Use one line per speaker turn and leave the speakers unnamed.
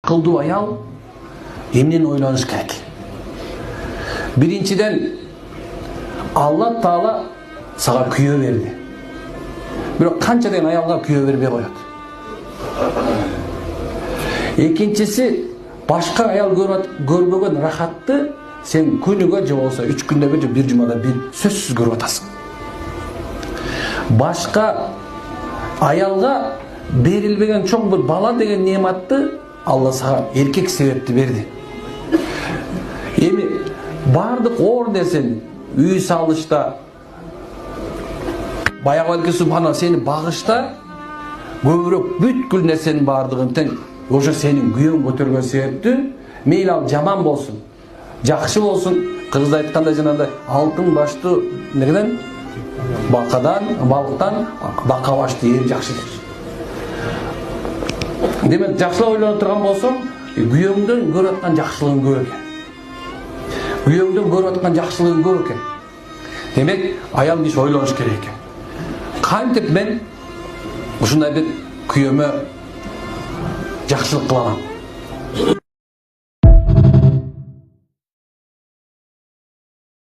кылдуу аял эмнени ойлоnuş керек? Биринчиден, Алла Таала сага күйөө берди. Бирок канча деген аялга күйөө бербей коет. Экинчиси, башка аял көрбөгөн рахатты сен күнүгө же болсо 3 күндө бир же бир жумада бир сөзсүз көрүп атасың. Башка аялга берилбеген чоң бир бала деген неаматты Алла сага эркек себепти берди. Эми бардык оор нерсени үй салышта баягы субхана сени багышта көбүрөөк бүткүл нерсенин бардыгын тең ошо сенин күйөөң көтөргөн себептүү, мейли ал жаман болсун, жакшы болсун, кыргызда айткандай жанагындай алтын баштуу негеден балыктан бака баштуу эр жакшы дейт. Демек жакшылап ойлонуп турган болсоң, күйөөңдөн көрүп аткан жакшылыгың көп экен. Күйөөңдөн көрүп аткан жакшылыгың көп экен. Демек аял киши ойлонуш керек экен. Кантип мен ушундай бир күйөөмө жакшылык кыла алам?